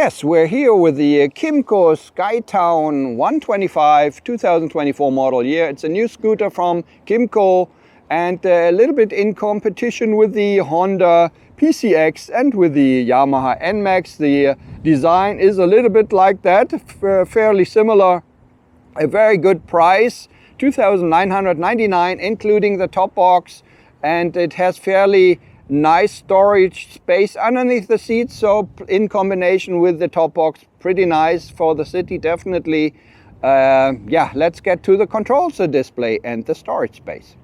Yes, we're here with the KYMCO Skytown 125 2024 model year. It's a new scooter from KYMCO and a little bit in competition with the Honda PCX and with the Yamaha NMAX. The design is a little bit like that, fairly similar. A very good price, $2,999 including the top box, and it has fairly nice storage space underneath the seat, so in combination with the top box, pretty nice for the city, definitely. Yeah, let's get to the controls display and the storage space.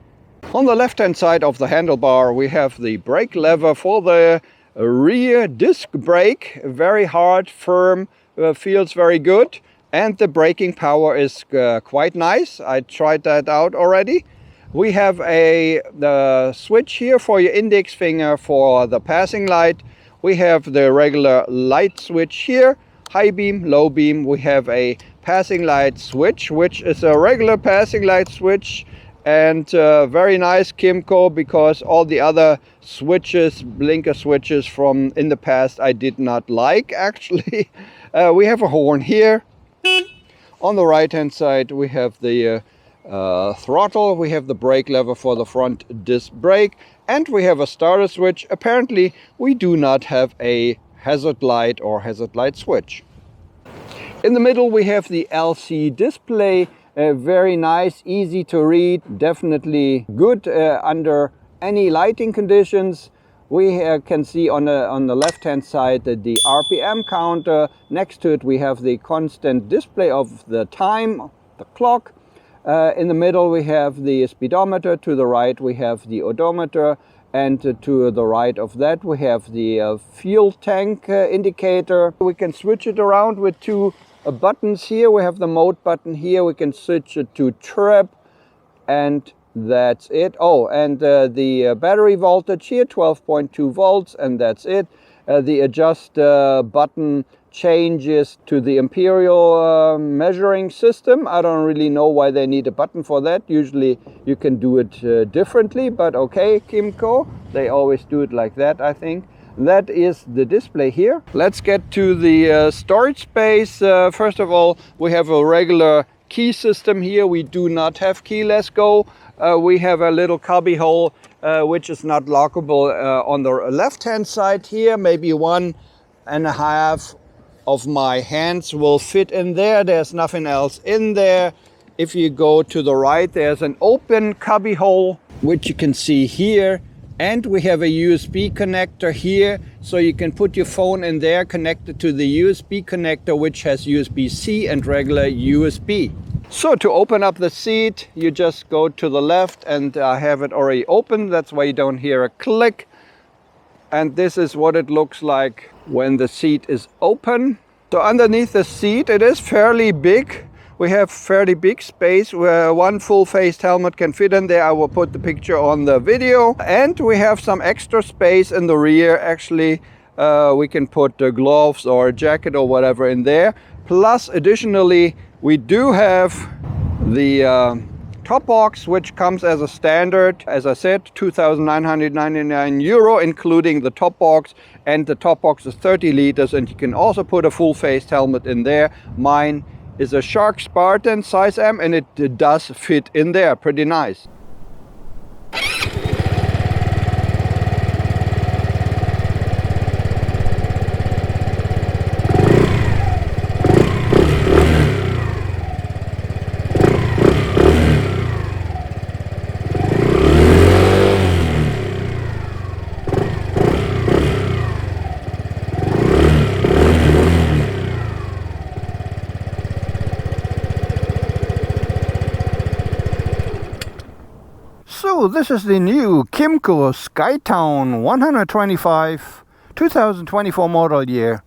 On the left hand side of the handlebar we have the brake lever for the rear disc brake, very hard, firm, feels very good, and the braking power is quite nice. I tried that out already. We have the switch here for your index finger for the passing light. We have the regular light switch here, high beam, low beam. We have a passing light switch, which is a regular passing light switch, and very nice KYMCO, because all the other switches, blinker switches from in the past, I did not like actually. We have a horn here. On the right hand side we have the throttle, we have the brake lever for the front disc brake, and we have a starter switch. Apparently we do not have a hazard light or hazard light switch. In the middle we have the LC display, very nice, easy to read, definitely good under any lighting conditions. We can see on the left hand side the RPM counter. Next to it we have the constant display of the time, the clock. In the middle we have the speedometer, to the right we have the odometer, and to the right of that we have the fuel tank indicator. We can switch it around with two buttons here. We have the mode button here, we can switch it to trip, and that's it. Oh, and the battery voltage here, 12.2 volts, and that's it. The adjust button changes to the imperial measuring system. I don't really know why they need a button for that. Usually you can do it differently, but okay, KYMCO, they always do it like that, I think. That is the display here. Let's get to the storage space. First of all, we have a regular key system here. We do not have keyless go. We have a little cubby hole which is not lockable on the left hand side here. Maybe 1.5 of my hands will fit in there. There's nothing else in there. If you go to the right, there's an open cubby hole, which you can see here. And we have a USB connector here, so you can put your phone in there, connected to the USB connector, which has USB-C and regular USB. So to open up the seat, you just go to the left, and I have it already open. That's why you don't hear a click. And this is what it looks like when the seat is open. So underneath the seat, it is fairly big. We have fairly big space where one full-faced helmet can fit in there. I will put the picture on the video. And we have some extra space in the rear. Actually, we can put gloves or a jacket or whatever in there. Plus, additionally, we do have the top box, which comes as a standard. As I said, €2,999, including the top box, and the top box is 30 liters, and you can also put a full-faced helmet in there. Mine is a Shark Spartan size M, and it does fit in there pretty nice. So this is the new KYMCO Skytown 125 2024 model year.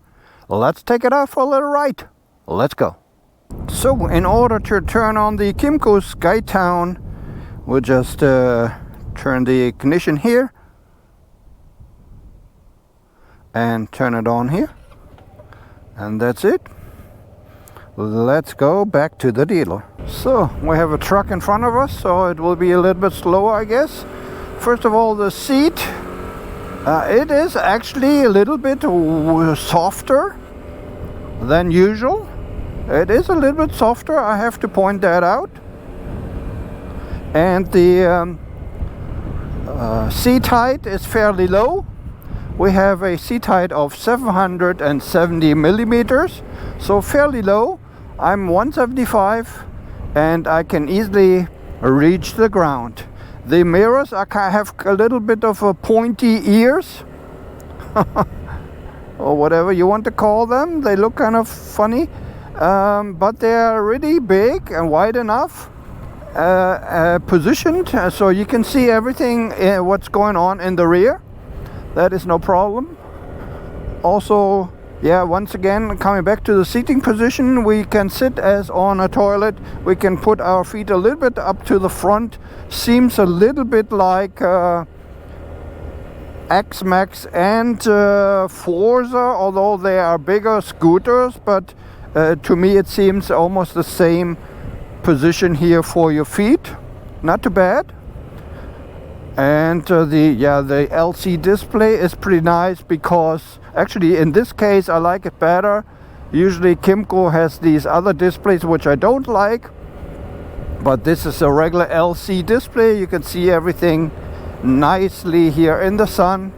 Let's take it out for a little ride. Let's go. So in order to turn on the KYMCO Skytown, we'll just turn the ignition here and turn it on here, and that's it. Let's go back to the dealer. So we have a truck in front of us, so it will be a little bit slower, I guess. First of all, the seat. It is actually a little bit softer than usual. It is a little bit softer, I have to point that out. And the seat height is fairly low. We have a seat height of 770 millimeters, so fairly low. I'm 175 and I can easily reach the ground. The mirrors have a little bit of a pointy ears or whatever you want to call them. They look kind of funny, but they're really big and wide enough, positioned so you can see everything, what's going on in the rear. That is no problem. Also, yeah, once again, coming back to the seating position, we can sit as on a toilet. We can put our feet a little bit up to the front. Seems a little bit like NMAX and Forza, although they are bigger scooters, but to me it seems almost the same position here for your feet. Not too bad. And the LC display is pretty nice, because actually in this case I like it better. Usually KYMCO has these other displays which I don't like, but this is a regular LC display. You can see everything nicely here in the sun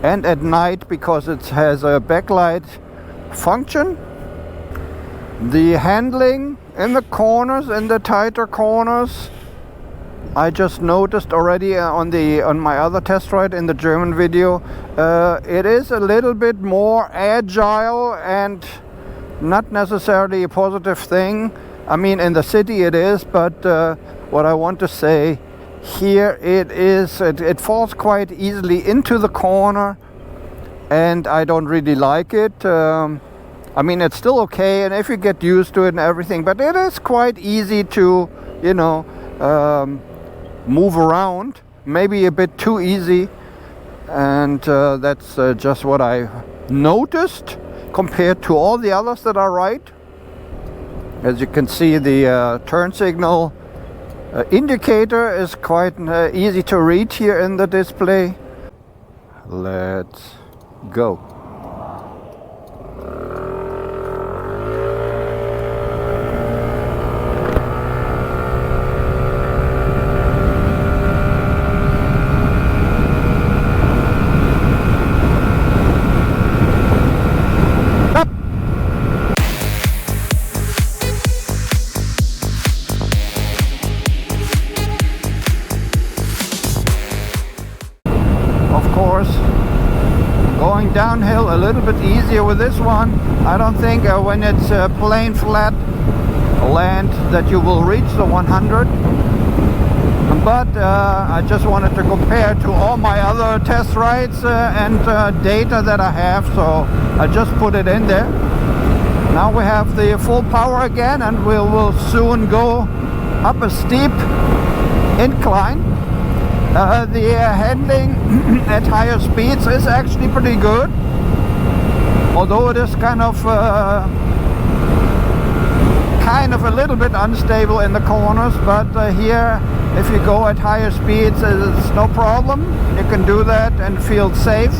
and at night, because it has a backlight function. The handling in the corners, in the tighter corners, I just noticed already on my other test ride in the German video, it is a little bit more agile, and not necessarily a positive thing. I mean, in the city it is, but what I want to say here, it falls quite easily into the corner, and I don't really like it. I mean, it's still okay, and if you get used to it and everything, but it is quite easy to, you know, move around, maybe a bit too easy, and that's just what I noticed compared to all the others that are right. As you can see, the turn signal indicator is quite easy to read here in the display. Let's go. Going downhill a little bit easier with this one. I don't think when it's plain flat land that you will reach the 100, but I just wanted to compare to all my other test rides and data that I have, so I just put it in there. Now we have the full power again, and we will soon go up a steep incline. The handling at higher speeds is actually pretty good, although it is kind of a little bit unstable in the corners, but here, if you go at higher speeds, it's no problem. You can do that and feel safe.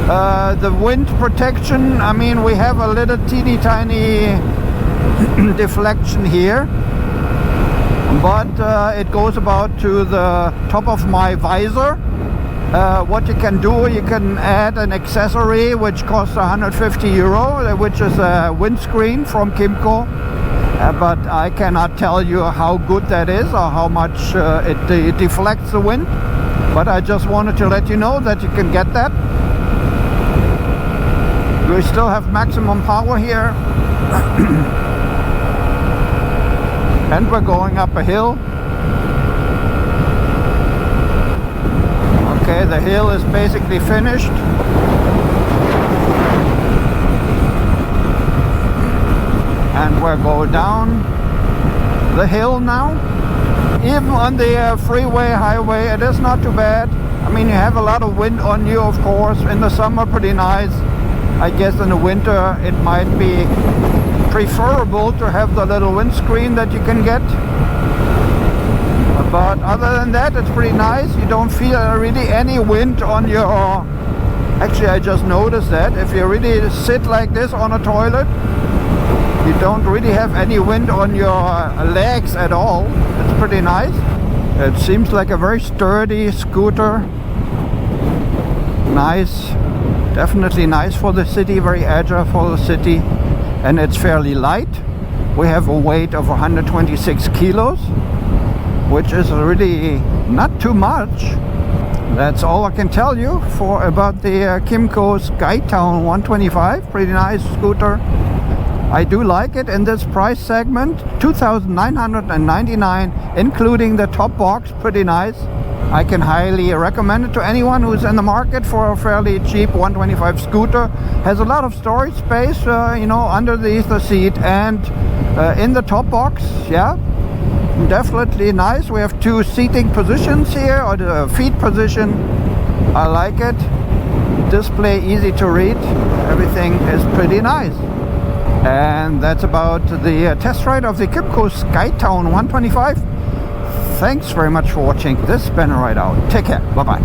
The wind protection, I mean, we have a little teeny tiny deflection here, but it goes about to the top of my visor. What you can do, you can add an accessory which costs €150, which is a windscreen from KYMCO, but I cannot tell you how good that is or how much it deflects the wind, but I just wanted to let you know that you can get that. We still have maximum power here. And we're going up a hill. Okay, the hill is basically finished. And we're going down the hill now. Even on the freeway, highway, it is not too bad. I mean, you have a lot of wind on you, of course. In the summer, pretty nice. I guess in the winter, it might be preferable to have the little windscreen that you can get, but other than that, it's pretty nice. You don't feel really any wind on your Actually, I just noticed that if you really sit like this on a toilet, you don't really have any wind on your legs at all. It's pretty nice. It seems like a very sturdy scooter. Nice, definitely nice for the city, very agile for the city, and it's fairly light. We have a weight of 126 kilos, which is really not too much. That's all I can tell you about the KYMCO Skytown 125. Pretty nice scooter. I do like it in this price segment. $2,999, including the top box. Pretty nice. I can highly recommend it to anyone who's in the market for a fairly cheap 125 scooter. Has a lot of storage space, you know, underneath the seat and in the top box. Yeah, definitely nice. We have two seating positions here, or the feet position. I like it. Display easy to read. Everything is pretty nice. And that's about the test ride of the KYMCO Skytown 125. Thanks very much for watching this Banner Ride Out. Take care. Bye-bye.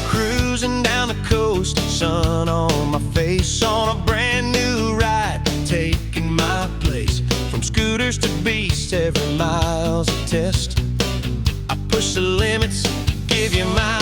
Cruising down the coast, sun on my face, on a brand new ride, taking my place. From scooters to beasts, every mile's a test. I push the limits, give you my